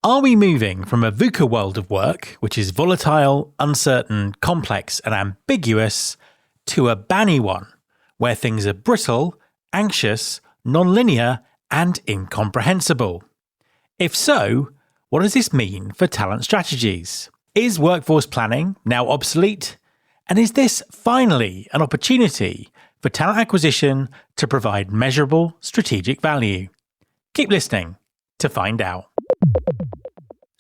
Are we moving from a VUCA world of work, which is volatile, uncertain, complex, and ambiguous, to a BANI one, where things are brittle, anxious, nonlinear, and incomprehensible? If so, what does this mean for talent strategies? Is workforce planning now obsolete? And is this finally an opportunity for talent acquisition to provide measurable strategic value? Keep listening to find out.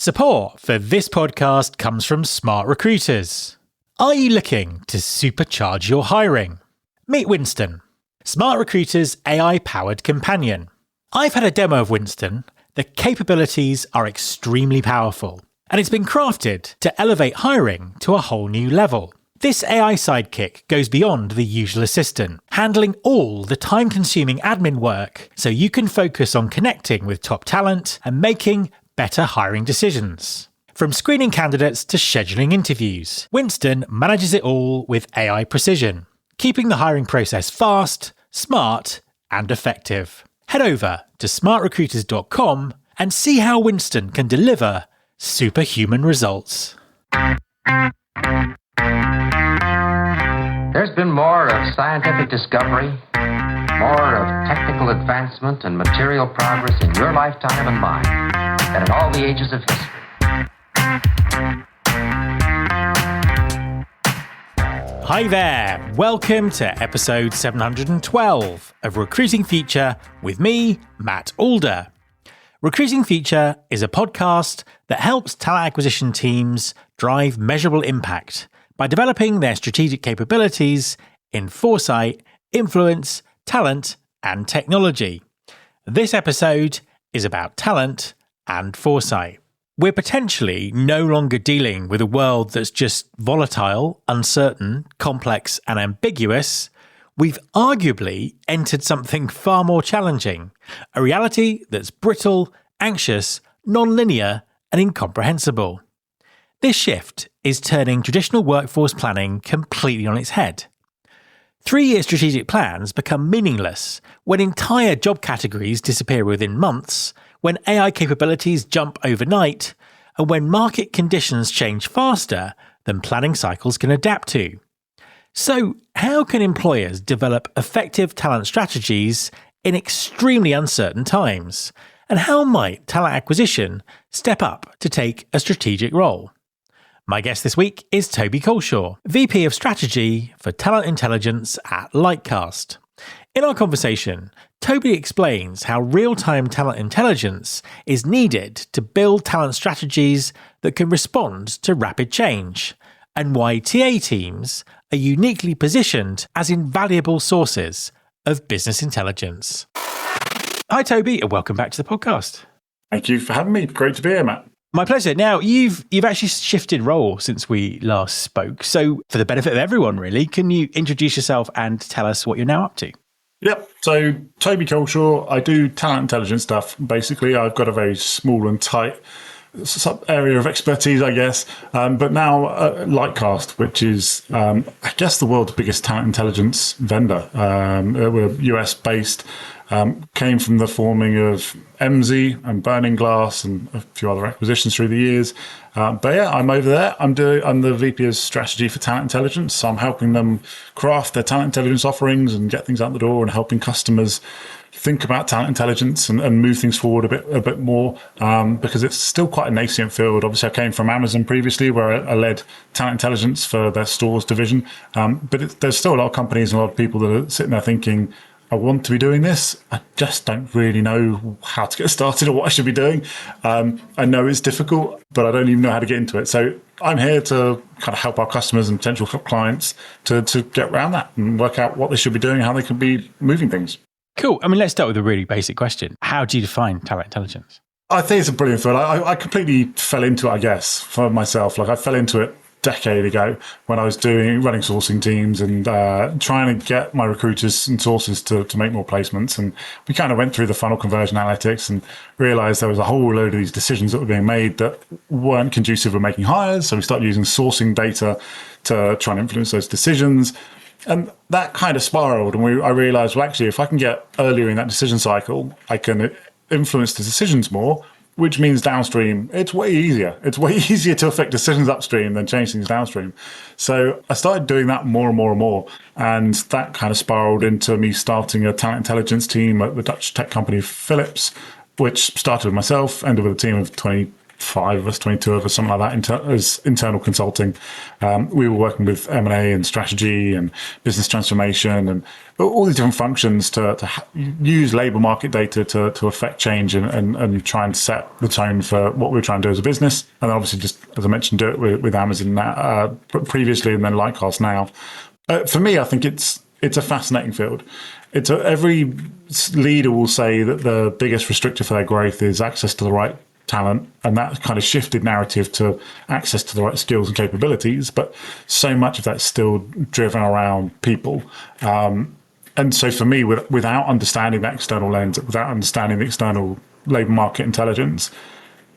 Support for this podcast comes from Smart Recruiters. Are you looking to supercharge your hiring? Meet Winston, Smart Recruiters' AI-powered companion. I've had a demo of Winston. The capabilities are extremely powerful, and it's been crafted to elevate hiring to a whole new level. This AI sidekick goes beyond the usual assistant, handling all the time-consuming admin work so you can focus on connecting with top talent and making better hiring decisions. From screening candidates to scheduling interviews, Winston manages it all with AI precision, keeping the hiring process fast, smart, and effective. Head over to smartrecruiters.com and see how Winston can deliver superhuman results. There's been more of scientific discovery, more of technical advancement and material progress in your lifetime and mine than in all the ages of history. Hi there, welcome to episode 712 of Recruiting Future with me, Matt Alder. Recruiting Future is a podcast that helps talent acquisition teams drive measurable impact by developing their strategic capabilities in foresight, influence, talent, and technology. This episode is about talent and foresight. We're potentially no longer dealing with a world that's just volatile, uncertain, complex, and ambiguous. We've arguably entered something far more challenging, a reality that's brittle, anxious, nonlinear, and incomprehensible. This shift is turning traditional workforce planning completely on its head. 3-year strategic plans become meaningless when entire job categories disappear within months, when AI capabilities jump overnight, and when market conditions change faster than planning cycles can adapt to. So, how can employers develop effective talent strategies in extremely uncertain times? And how might talent acquisition step up to take a strategic role? My guest this week is Toby Colshaw, VP of Strategy for Talent Intelligence at Lightcast. In our conversation, Toby explains how real-time talent intelligence is needed to build talent strategies that can respond to rapid change, and why TA teams are uniquely positioned as invaluable sources of business intelligence. Hi, Toby, and welcome back to the podcast. Thank you for having me. Great to be here, Matt. My pleasure. Now, you've actually shifted role since we last spoke. So for the benefit of everyone, really, can you introduce yourself and tell us what you're now up to? Yep. So Toby Colshaw, I do talent intelligence stuff. Basically, I've got a very small and tight sub area of expertise, I guess. But now Lightcast, which is, I guess, the world's biggest talent intelligence vendor. We're US based. Came from the forming of MZ and Burning Glass and a few other acquisitions through the years. But yeah, I'm over there. I'm the VP of Strategy for Talent Intelligence. So I'm helping them craft their talent intelligence offerings and get things out the door and helping customers think about talent intelligence and move things forward a bit more because it's still quite a nascent field. Obviously, I came from Amazon previously where I led talent intelligence for their stores division. But there's still a lot of companies and a lot of people that are sitting there thinking, I want to be doing this. I just don't really know how to get started or what I should be doing. I know it's difficult, but I don't even know how to get into it. So I'm here to kind of help our customers and potential clients to get around that and work out what they should be doing, how they can be moving things. Cool. I mean, let's start with a really basic question. How do you define talent intelligence? I think it's a brilliant field. I completely fell into it, I guess, for myself. Like I fell into it decade ago when I was running sourcing teams and trying to get my recruiters and sources to make more placements. And we kind of went through the funnel conversion analytics and realized there was a whole load of these decisions that were being made that weren't conducive of making hires. So we started using sourcing data to try and influence those decisions. And that kind of spiraled. And I realized, well, actually, if I can get earlier in that decision cycle, I can influence the decisions more. which means downstream, it's way easier. It's way easier to affect decisions upstream than change things downstream. So I started doing that more and more and more. And that kind of spiraled into me starting a talent intelligence team at the Dutch tech company Philips, which started with myself, ended with a team of 25 of us, 22 of us, something like that, as internal consulting. We were working with M&A and strategy and business transformation and all these different functions to use labour market data to affect change and try and set the tone for what we're trying to do as a business. And obviously, just as I mentioned, do it with Amazon previously and then Lightcast now. For me, I think it's a fascinating field. Every leader will say that the biggest restrictor for their growth is access to the right talent, and that kind of shifted narrative to access to the right skills and capabilities. But so much of that's still driven around people. And so for me, without understanding that external lens, without understanding the external labour market intelligence,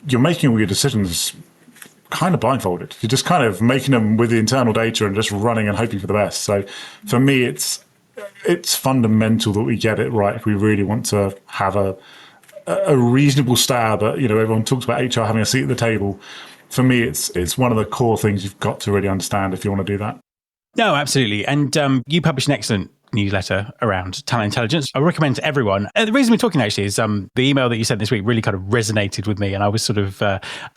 you're making all your decisions kind of blindfolded. You're just kind of making them with the internal data and just running and hoping for the best. So for me, it's fundamental that we get it right if we really want to have a reasonable stab at, everyone talks about HR having a seat at the table. For me, it's one of the core things you've got to really understand if you want to do that. No, absolutely. And you published an excellent newsletter around talent intelligence. I recommend to everyone. And the reason we're talking actually is the email that you sent this week really kind of resonated with me, and I was sort of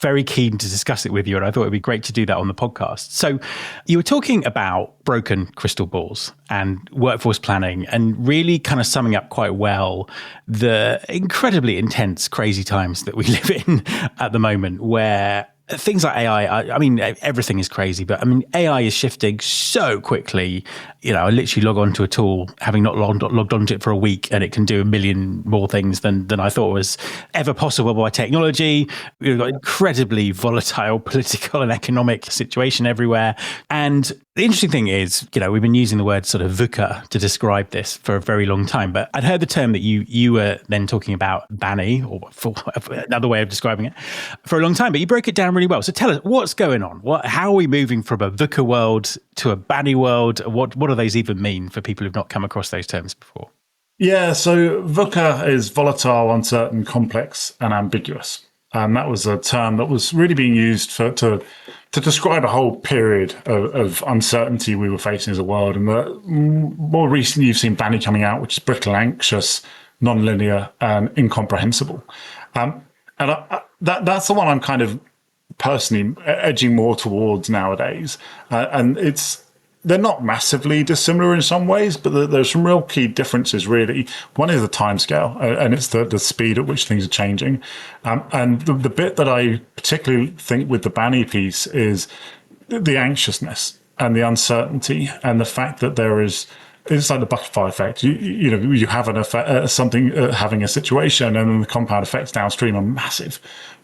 very keen to discuss it with you, and I thought it'd be great to do that on the podcast. So you were talking about broken crystal balls and workforce planning, and really kind of summing up quite well the incredibly intense, crazy times that we live in at the moment, where things like AI, I mean, everything is crazy, but I mean, AI is shifting so quickly. I literally log on to a tool, having not logged onto it for a week, and it can do a million more things than I thought was ever possible by technology. We've got incredibly volatile political and economic situation everywhere. And the interesting thing is, we've been using the word sort of VUCA to describe this for a very long time, but I'd heard the term that you were then talking about BANI, or for another way of describing it, for a long time, but you broke it down really well. So tell us, what's going on? How are we moving from a VUCA world to a BANI world? What do those even mean for people who've not come across those terms before? Yeah, so VUCA is volatile, uncertain, complex, and ambiguous. And that was a term that was really being used to describe a whole period of uncertainty we were facing as a world. And more recently, you've seen BANI coming out, which is brittle, anxious, nonlinear, and incomprehensible. That's the one I'm kind of personally edging more towards nowadays. And they're not massively dissimilar in some ways, but there's some real key differences, really. One is the timescale, and it's the speed at which things are changing. And the bit that I particularly think with the BANI piece is the anxiousness and the uncertainty, and the fact that it's like the butterfly effect. You have an effect, something having a situation, and then the compound effects downstream are massive.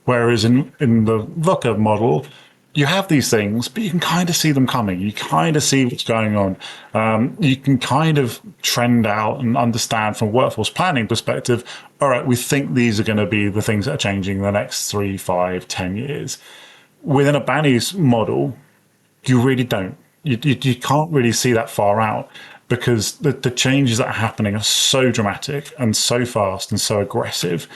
Whereas in the VUCA model, you have these things, but you can kind of see them coming. You kind of see what's going on. You can kind of trend out and understand from a workforce planning perspective, all right, we think these are going to be the things that are changing in the next 3, 5, 10 years. Within a BANI's model, you really don't. You can't really see that far out, because the changes that are happening are so dramatic and so fast and so aggressive,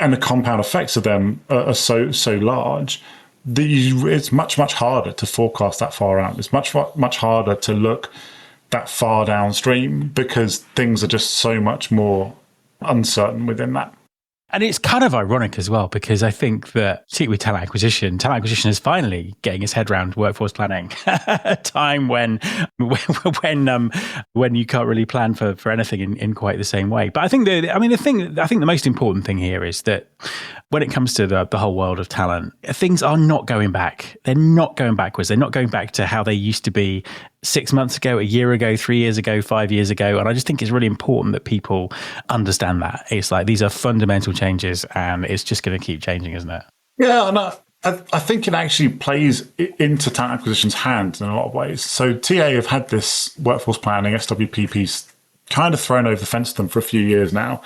and the compound effects of them are so large that it's much harder to forecast that far out. It's much harder to look that far downstream, because things are just so much more uncertain within that. And it's kind of ironic as well, because I think that, particularly with talent acquisition is finally getting its head around workforce planning. A time when you can't really plan for anything in quite the same way. But I think the most important thing here is that when it comes to the whole world of talent, things are not going back. They're not going backwards. They're not going back to how they used to be 6 months ago, a year ago, 3 years ago, 5 years ago. And I just think it's really important that people understand that. It's like, these are fundamental changes, and it's just going to keep changing, isn't it? Yeah, and I think it actually plays into talent acquisition's hands in a lot of ways. So TA have had this workforce planning, SWP piece kind of thrown over the fence to them for a few years now.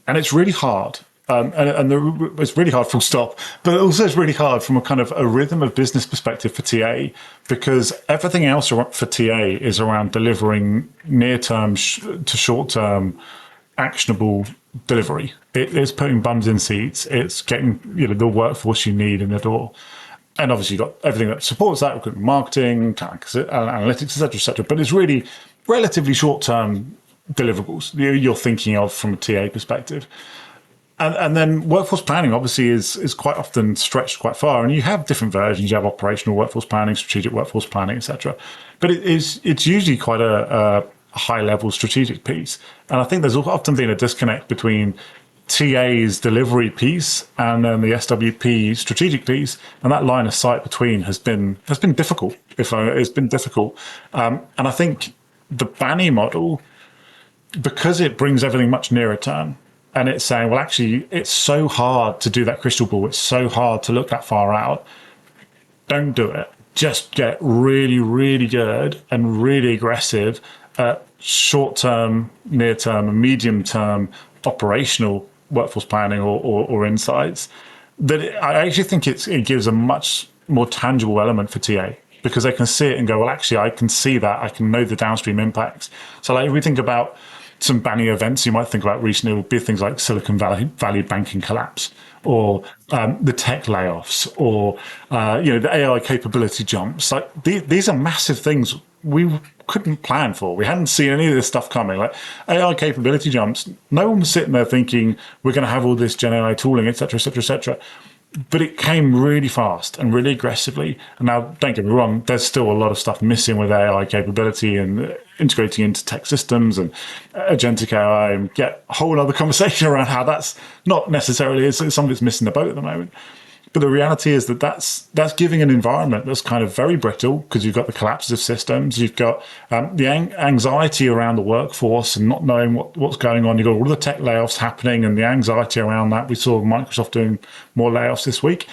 And it's really hard. It's really hard, full stop. But also it's really hard from a kind of a rhythm of business perspective for TA, because everything else for TA is around delivering near-term to short-term actionable delivery. It's putting bums in seats. It's getting the workforce you need in the door. And obviously you've got everything that supports that, recruitment, marketing, analytics, et cetera, but it's really relatively short-term deliverables you're thinking of from a TA perspective. And then workforce planning obviously is quite often stretched quite far, and you have different versions. You have operational workforce planning, strategic workforce planning, etc. But it's usually quite a high-level strategic piece. And I think there's often been a disconnect between TA's delivery piece and then the SWP strategic piece, and that line of sight between has been difficult. It's been difficult, and I think the BANI model, because it brings everything much nearer term, and it's saying, well, actually, it's so hard to do that crystal ball. It's so hard to look that far out. Don't do it. Just get really, really good and really aggressive at short-term, near-term, and medium-term operational workforce planning or insights. I actually think it gives a much more tangible element for TA, because they can see it and go, well, actually, I can see that. I can know the downstream impacts. So like, if we think about some BANI events you might think about recently, would be things like Silicon Valley banking collapse, or the tech layoffs, or the AI capability jumps. Like these are massive things we couldn't plan for. We hadn't seen any of this stuff coming. Like AI capability jumps, no one was sitting there thinking we're going to have all this Gen AI tooling, et cetera, et cetera, et cetera. But it came really fast and really aggressively. And now, don't get me wrong, there's still a lot of stuff missing with AI capability and integrating into tech systems and agentic AI, and get a whole other conversation around how that's not necessarily something that's missing the boat at the moment. But the reality is that's giving an environment that's kind of very brittle, because you've got the collapses of systems, you've got the anxiety around the workforce and not knowing what's going on. You've got all the tech layoffs happening and the anxiety around that. We saw Microsoft doing more layoffs this week.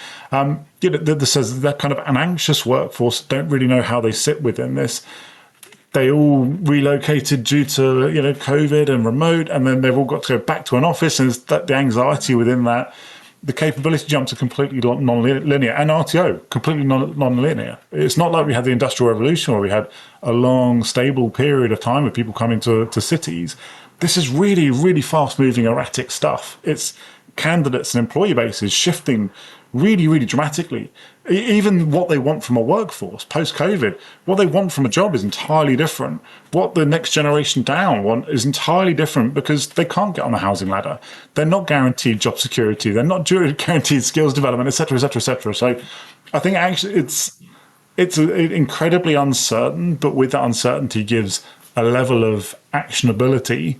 This says that kind of an anxious workforce don't really know how they sit within this. They all relocated due to COVID and remote, and then they've all got to go back to an office, and the anxiety within that. The capability jumps are completely non-linear, and RTO, completely non-linear. It's not like we had the Industrial Revolution where we had a long, stable period of time of people coming to cities. This is really, really fast-moving, erratic stuff. It's candidates and employee bases shifting really, really dramatically. Even what they want from a workforce post-COVID, what they want from a job is entirely different. What the next generation down want is entirely different, because they can't get on the housing ladder. They're not guaranteed job security. They're not guaranteed skills development, et cetera, et cetera, et cetera. So I think actually it's incredibly uncertain, but with that uncertainty gives a level of actionability,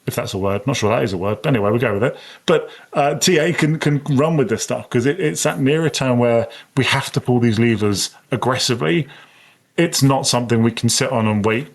if that's a word. Not sure that is a word. But anyway, we'll go with it. But TA can run with this stuff, because it's that nearer term where we have to pull these levers aggressively. It's not something we can sit on and wait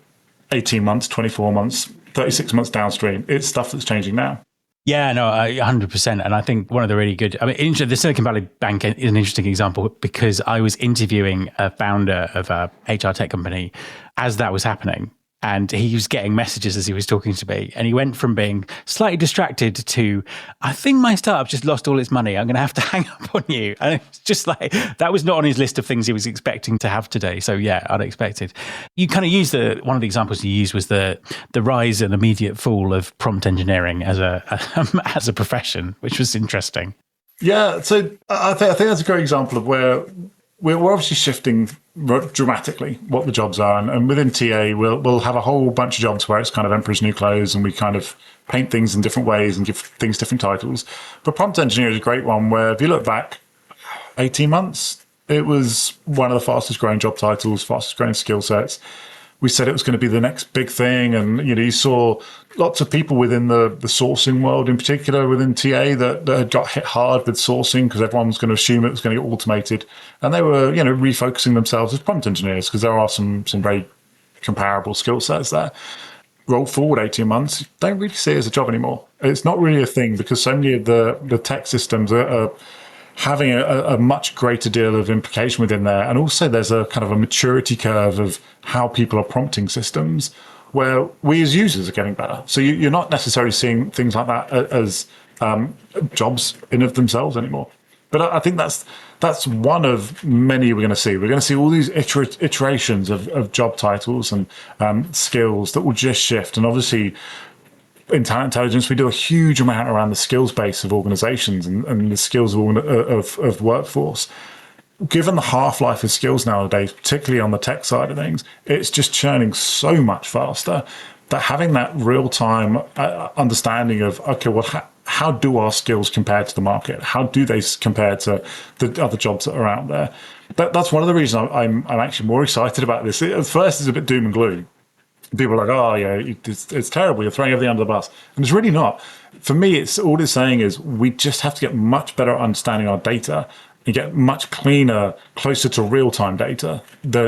18 months, 24 months, 36 months downstream. It's stuff that's changing now. Yeah, no, 100%. And I think one of the really good, the Silicon Valley Bank is an interesting example, because I was interviewing a founder of a HR tech company as that was happening. And he was getting messages as he was talking to me. And he went from being slightly distracted to, I think my startup just lost all its money. I'm going to have to hang up on you. And it's just like, that was not on his list of things he was expecting to have today. So yeah, unexpected. You kind of used one of the examples you used was the rise and immediate fall of prompt engineering as a profession, which was interesting. Yeah, so I think that's a great example of where we're obviously shifting dramatically what the jobs are, and within TA we'll have a whole bunch of jobs where it's kind of emperor's new clothes, and we kind of paint things in different ways and give things different titles. But prompt engineer is a great one, where if you look back 18 months, it was one of the fastest growing job titles, fastest growing skill sets. We said it was going to be the next big thing, and you saw lots of people within the sourcing world, in particular within TA, that had got hit hard with sourcing, because everyone was going to assume it was going to get automated, and they were refocusing themselves as prompt engineers, because there are some very comparable skill sets there. Roll forward 18 months, don't really see it as a job anymore. It's not really a thing, because so many of the tech systems are having a much greater deal of implication within there. And also there's a kind of a maturity curve of how people are prompting systems, where we as users are getting better. So you're not necessarily seeing things like that as jobs in of themselves anymore. But I think that's one of many we're going to see. We're going to see all these iterations of job titles and skills that will just shift. And obviously in talent intelligence, we do a huge amount around the skills base of organizations and the skills of workforce. Given the half-life of skills nowadays, particularly on the tech side of things, it's just churning so much faster that having that real-time understanding of, okay, well, how do our skills compare to the market? How do they compare to the other jobs that are out there? That's one of the reasons I'm actually more excited about this. At first, it's a bit doom and gloom. People are like, oh, yeah, it's terrible. You're throwing everything under the bus. And it's really not. For me, it's all it's saying is we just have to get much better at understanding our data and get much cleaner, closer to real-time data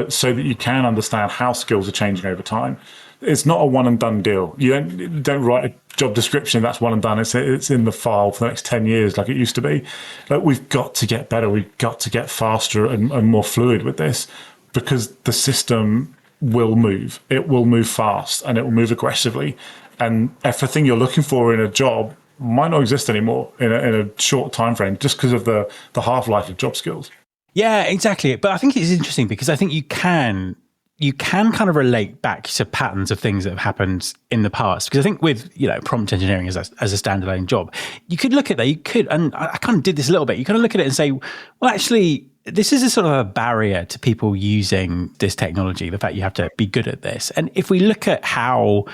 so that you can understand how skills are changing over time. It's not a one-and-done deal. You don't write a job description, that's one and done. It's in the file for the next 10 years like it used to be. But we've got to get better. We've got to get faster and more fluid with this because the system will move. It will move fast and it will move aggressively. And everything you're looking for in a job might not exist anymore in a short time frame just because of the half-life of job skills. Yeah, exactly. But I think it's interesting because I think you can kind of relate back to patterns of things that have happened in the past. Because I think with, prompt engineering as a standalone job, you could look at that, and I kind of did this a little bit, you kind of look at it and say, well, actually, this is a sort of a barrier to people using this technology, the fact you have to be good at this. And if we look at how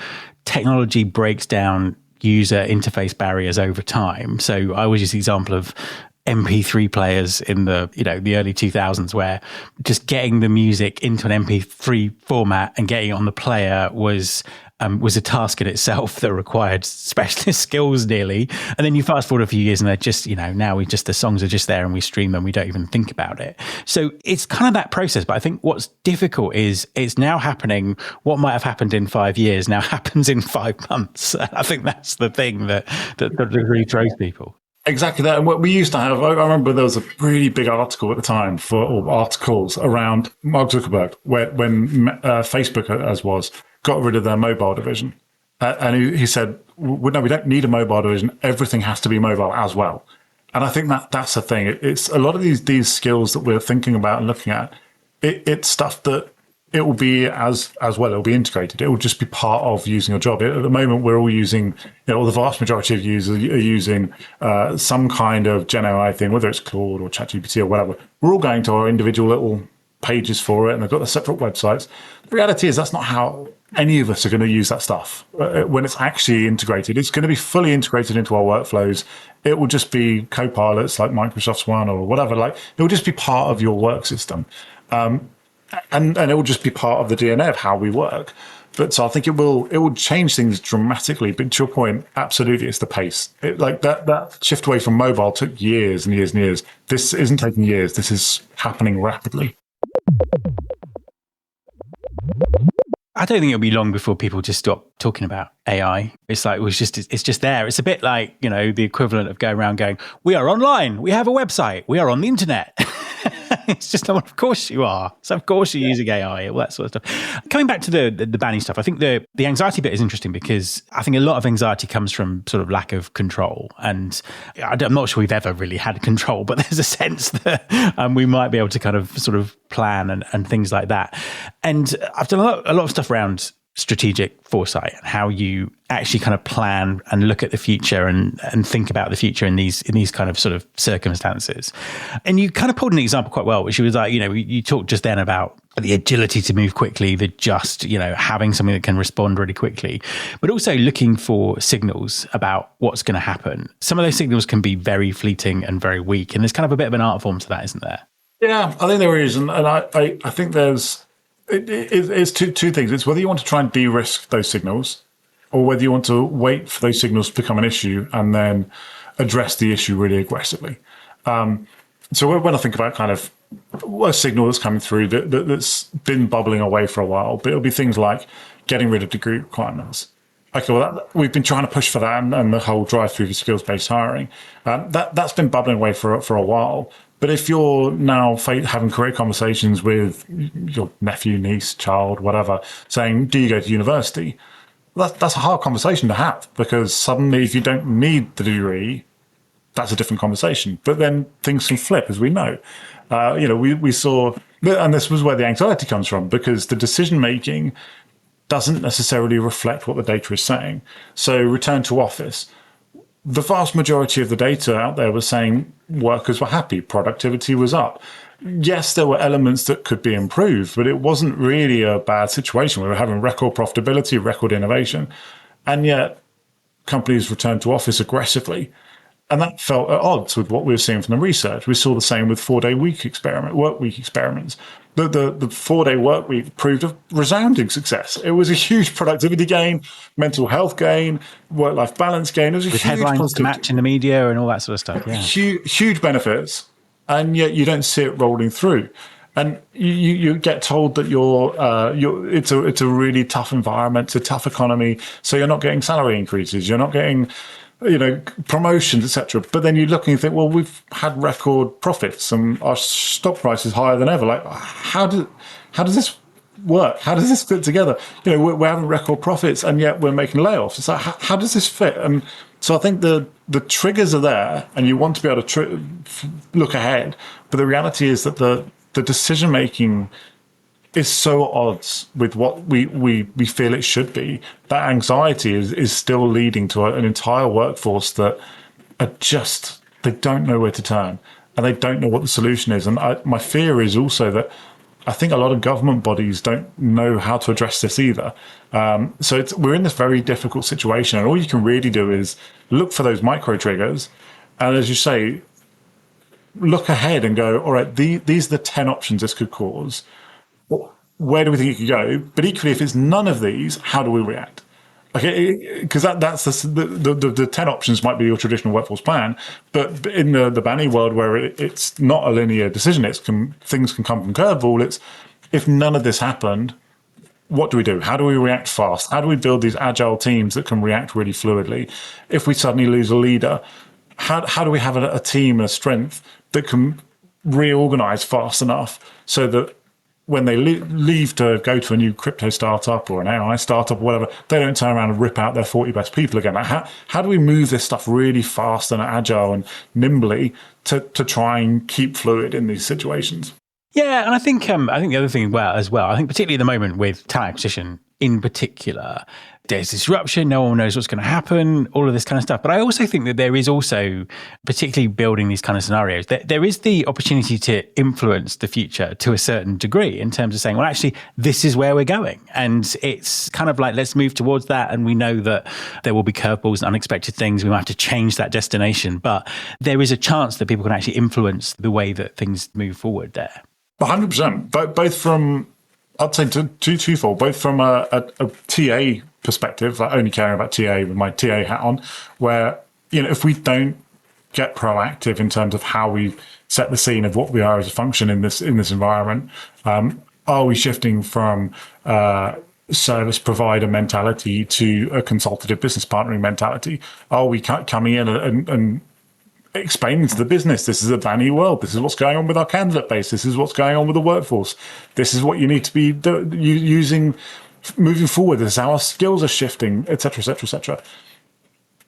technology breaks down user interface barriers over time. So I always use the example of MP3 players in the early 2000s, where just getting the music into an MP3 format and getting it on the player was a task in itself that required specialist skills nearly. And then you fast forward a few years and they're just, now the songs are just there and we stream them. We don't even think about it. So it's kind of that process. But I think what's difficult is it's now happening. What might have happened in 5 years now happens in 5 months. I think that's the thing that really throws people. Exactly that. And what we used to have, I remember there was a really big article at the time or articles around Mark Zuckerberg when Facebook, as was, got rid of their mobile division. And he said, well, no, we don't need a mobile division. Everything has to be mobile as well. And I think that's the thing. It's a lot of these skills that we're thinking about and looking at. It's stuff that it will be as well. It will be integrated. It will just be part of using a job. At the moment, we're all using, the vast majority of users are using some kind of Gen AI thing, whether it's Claude or ChatGPT or whatever. We're all going to our individual little pages for it, and they've got their separate websites. The reality is that's not how any of us are going to use that stuff. When it's actually integrated, it's going to be fully integrated into our workflows. It will just be co-pilots like Microsoft's one or whatever. Like it will just be part of your work system. And it will just be part of the DNA of how we work. But so I think it will change things dramatically. But to your point, absolutely, it's the pace. That shift away from mobile took years and years and years. This isn't taking years. This is happening rapidly. I don't think it'll be long before people just stop talking about AI. It's like it's just there. It's a bit like, the equivalent of going around going, we are online, we have a website, we are on the internet. It's just, of course you are. So of course you're using AI, all that sort of stuff. Coming back to the banning stuff, I think the anxiety bit is interesting because I think a lot of anxiety comes from sort of lack of control. And I'm not sure we've ever really had control, but there's a sense that we might be able to kind of sort of plan and things like that. And I've done a lot of stuff around strategic foresight and how you actually kind of plan and look at the future and think about the future in these kind of sort of circumstances. And you kind of pulled an example quite well, which was like, you talked just then about the agility to move quickly, having something that can respond really quickly, but also looking for signals about what's going to happen. Some of those signals can be very fleeting and very weak. And there's kind of a bit of an art form to that, isn't there? Yeah, I think there is. And I think there's, it's two things. It's whether you want to try and de-risk those signals or whether you want to wait for those signals to become an issue and then address the issue really aggressively. So when I think about kind of a signal that's coming through that's been bubbling away for a while, but it'll be things like getting rid of degree requirements. Okay, well, we've been trying to push for that and the whole drive through for skills-based hiring. That's been bubbling away for a while. But if you're now having career conversations with your nephew, niece, child, whatever, saying, do you go to university? That's a hard conversation to have because suddenly if you don't need the degree, that's a different conversation. But then things can flip, as we know. We saw, and this was where the anxiety comes from, because the decision-making doesn't necessarily reflect what the data is saying. So return to office. The vast majority of the data out there was saying workers were happy, productivity was up. Yes, there were elements that could be improved, but it wasn't really a bad situation. We were having record profitability, record innovation, and yet companies returned to office aggressively. And that felt at odds with what we were seeing from the research. We saw the same with work week experiments. The 4-day work week proved a resounding success. It was a huge productivity gain, mental health gain, work-life balance gain. It was a with huge headlines to match in the media and all that sort of stuff. Yeah, huge benefits, and yet you don't see it rolling through. And you get told that it's a really tough environment, it's a tough economy, so you're not getting salary increases, you're not getting promotions, etc. But then you look and you think, well, we've had record profits and our stock price is higher than ever. Like, how does this work? How does this fit together? We're having record profits and yet we're making layoffs. It's like, how does this fit? And so I think the triggers are there, and you want to be able to look ahead. But the reality is that the decision making is so at odds with what we feel it should be. That anxiety is still leading to an entire workforce that they don't know where to turn, and they don't know what the solution is. And my fear is also that I think a lot of government bodies don't know how to address this either. So we're in this very difficult situation, and all you can really do is look for those micro triggers. And as you say, look ahead and go, all right, these are the 10 options this could cause. Where do we think it could go? But equally, if it's none of these, how do we react? Because that's the 10 options might be your traditional workforce plan, but in the Banny world where it's not a linear decision, things can come from curveball. It's if none of this happened, what do we do? How do we react fast? How do we build these agile teams that can react really fluidly? If we suddenly lose a leader, how do we have a team and a strength that can reorganize fast enough so that when they leave to go to a new crypto startup or an AI startup or whatever, they don't turn around and rip out their 40 best people again? Like how do we move this stuff really fast and agile and nimbly to try and keep fluid in these situations? Yeah, and I think the other thing as well, I think particularly at the moment with talent acquisition in particular, there's disruption, no one knows what's going to happen, all of this kind of stuff. But I also think that there is also, particularly building these kind of scenarios, that there is the opportunity to influence the future to a certain degree in terms of saying, well, actually, this is where we're going. And it's kind of like, let's move towards that. And we know that there will be curveballs and unexpected things. We might have to change that destination. But there is a chance that people can actually influence the way that things move forward there. 100%. Both from, I'd say twofold, both from a TA perspective, like only caring about TA with my TA hat on, where, if we don't get proactive in terms of how we set the scene of what we are as a function in this environment, are we shifting from service provider mentality to a consultative business partnering mentality? Are we coming in and explaining to the business, this is a Banny world, this is what's going on with our candidate base, this is what's going on with the workforce, this is what you need to be using moving forward, this is how our skills are shifting, etc., etc., etc.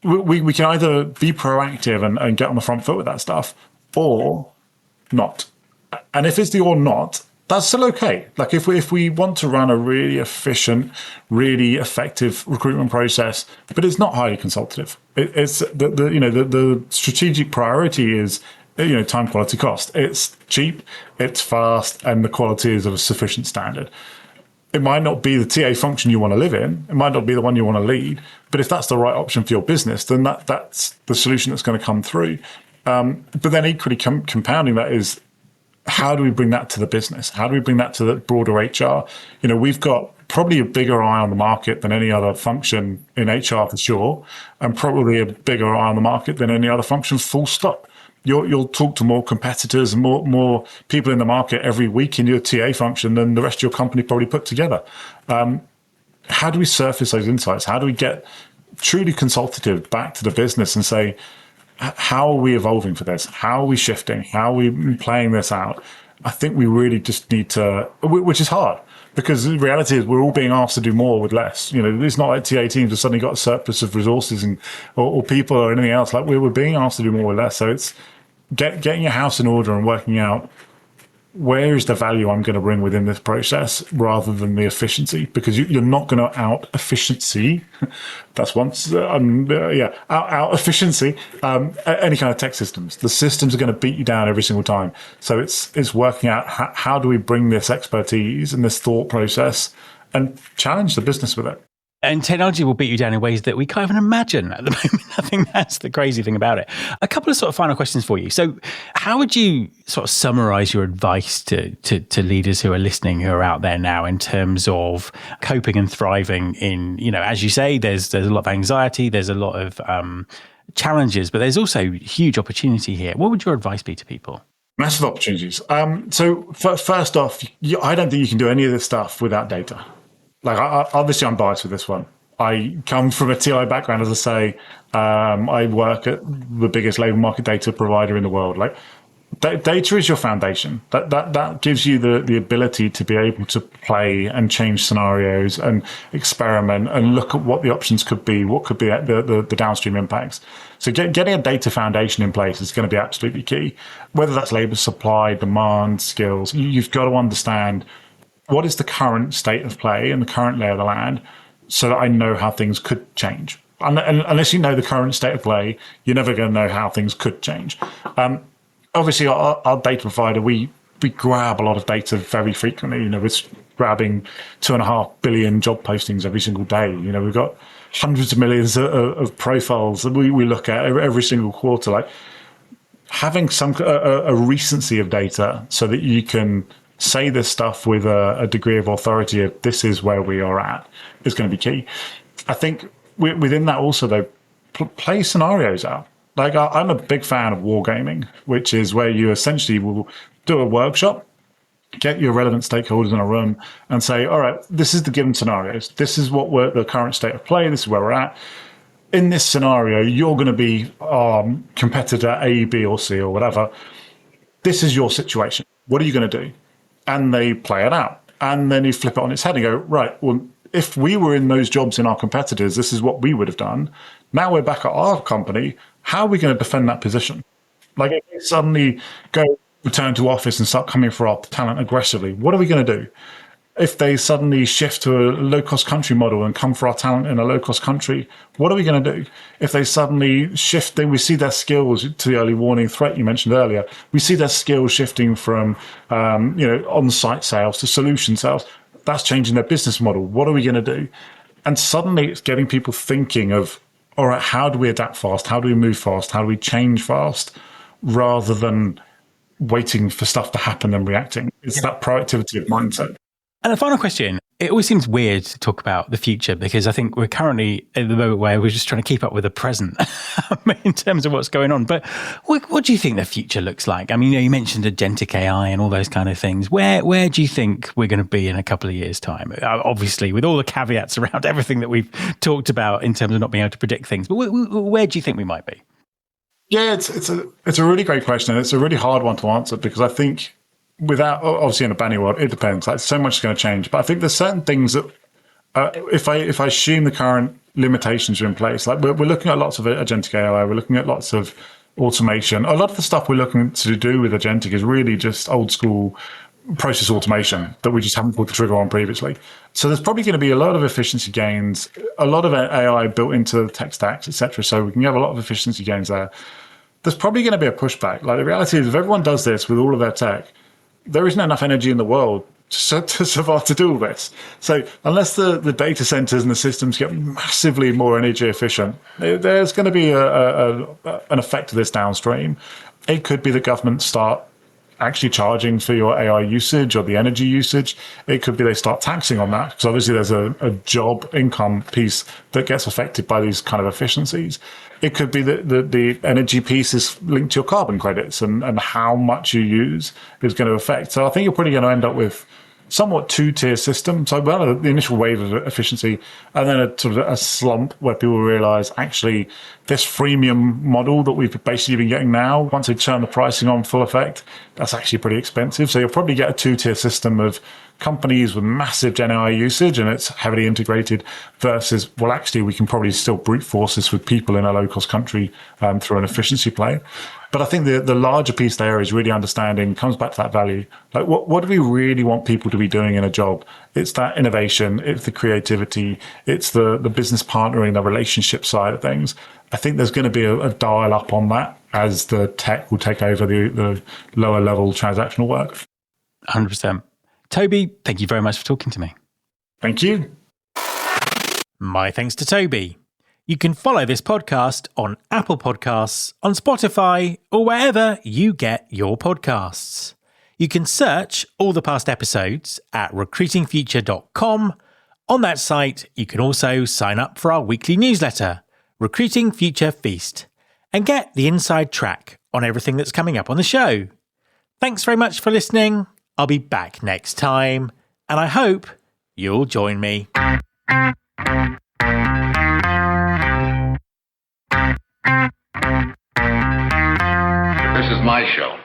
We can either be proactive and get on the front foot with that stuff, or not. And if it's the or not, that's still okay. Like if we want to run a really efficient, really effective recruitment process, but it's not highly consultative. It's the strategic priority is time, quality, cost. It's cheap, it's fast, and the quality is of a sufficient standard. It might not be the TA function you want to live in. It might not be the one you want to lead. But if that's the right option for your business, then that's the solution that's going to come through. But then equally compounding that is, how do we bring that to the business? How do we bring that to the broader HR? We've got probably a bigger eye on the market than any other function in HR for sure, and probably a bigger eye on the market than any other function, full stop. You'll talk to more competitors and more people in the market every week in your TA function than the rest of your company probably put together. How do we surface those insights? How do we get truly consultative back to the business and say, how are we evolving for this? How are we shifting? How are we playing this out? I think we really just need to, which is hard, because the reality is we're all being asked to do more with less. It's not like TA teams have suddenly got a surplus of resources or people or anything else. Like we're being asked to do more with less. So it's getting your house in order and working out where is the value I'm going to bring within this process rather than the efficiency? Because you're not going to out efficiency. That's once, out efficiency any kind of tech systems. The systems are going to beat you down every single time. So it's working out how do we bring this expertise and this thought process and challenge the business with it. And technology will beat you down in ways that we can't even imagine at the moment. I think that's the crazy thing about it. A couple of sort of final questions for you. So how would you sort of summarize your advice to leaders who are listening, who are out there now, in terms of coping and thriving in, as you say, there's a lot of anxiety, there's a lot of challenges, but there's also huge opportunity here. What would your advice be to people? Massive opportunities. So first off, I don't think you can do any of this stuff without data. Like, obviously, I'm biased with this one. I come from a TI background, as I say. I work at the biggest labor market data provider in the world. Like, data is your foundation. That gives you the ability to be able to play and change scenarios and experiment and look at what the options could be, what could be the downstream impacts. So getting a data foundation in place is going to be absolutely key. Whether that's labor supply, demand, skills, you've got to understand what is the current state of play and the current lay of the land so that I know how things could change. And unless you know the current state of play, you're never going to know how things could change. Obviously, our data provider, we grab a lot of data very frequently. We're grabbing 2.5 billion job postings every single day. We've got hundreds of millions of profiles that we look at every single quarter. Like, having a recency of data so that you can say this stuff with a degree of authority of this is where we are at is going to be key. I think within that also, though, play scenarios out. Like, I'm a big fan of wargaming, which is where you essentially will do a workshop, get your relevant stakeholders in a room and say, all right, this is the given scenarios. This is what we're the current state of play. This is where we're at. In this scenario, you're going to be competitor A, B, or C, or whatever. This is your situation. What are you going to do? And they play it out. And then you flip it on its head and go, right, well, if we were in those jobs in our competitors, this is what we would have done. Now we're back at our company. How are we going to defend that position? Like, if they suddenly return to office and start coming for our talent aggressively, what are we going to do? If they suddenly shift to a low-cost country model and come for our talent in a low-cost country, what are we going to do? If they suddenly shift, then we see their skills, to the early warning threat you mentioned earlier, we see their skills shifting from on-site sales to solution sales. That's changing their business model. What are we going to do? And suddenly it's getting people thinking of, all right, how do we adapt fast? How do we move fast? How do we change fast? Rather than waiting for stuff to happen and reacting. It's that proactivity of mindset. And a final question. It always seems weird to talk about the future because I think we're currently in the moment where we're just trying to keep up with the present in terms of what's going on. But what do you think the future looks like? I mean, you mentioned agentic AI and all those kind of things. Where do you think we're going to be in a couple of years' time? Obviously, with all the caveats around everything that we've talked about in terms of not being able to predict things. But where do you think we might be? Yeah, it's a really great question. It's a really hard one to answer because I think without, obviously in a banning world, it depends. Like, so much is going to change. But I think there's certain things that, if I assume the current limitations are in place, like we're looking at lots of agentic AI, we're looking at lots of automation. A lot of the stuff we're looking to do with agentic is really just old school process automation that we just haven't pulled the trigger on previously. So there's probably going to be a lot of efficiency gains, a lot of AI built into the tech stacks, etc. So we can have a lot of efficiency gains there. There's probably going to be a pushback. Like, the reality is, if everyone does this with all of their tech, there isn't enough energy in the world to survive to do all this. So unless the data centers and the systems get massively more energy efficient, there's going to be an effect of this downstream. It could be that governments start actually charging for your AI usage or the energy usage. It could be they start taxing on that, because obviously there's a job income piece that gets affected by these kind of efficiencies. It could be that the energy piece is linked to your carbon credits and how much you use is going to affect. So I think you're probably going to end up with somewhat two-tier system. So the initial wave of efficiency, and then a sort of a slump where people realize, actually, this freemium model that we've basically been getting now, once they turn the pricing on full effect, that's actually pretty expensive. So you'll probably get a two-tier system of companies with massive Gen AI usage and it's heavily integrated versus, well, actually, we can probably still brute force this with people in a low-cost country through an efficiency play. But I think the larger piece there is really understanding, comes back to that value. Like, what do we really want people to be doing in a job? It's that innovation, it's the creativity, it's the business partnering, the relationship side of things. I think there's going to be a dial up on that as the tech will take over the lower level transactional work. 100%. Toby, thank you very much for talking to me. Thank you. My thanks to Toby. You can follow this podcast on Apple Podcasts, on Spotify, or wherever you get your podcasts. You can search all the past episodes at recruitingfuture.com. On that site, you can also sign up for our weekly newsletter, Recruiting Future Feast, and get the inside track on everything that's coming up on the show. Thanks very much for listening. I'll be back next time, and I hope you'll join me. This is my show.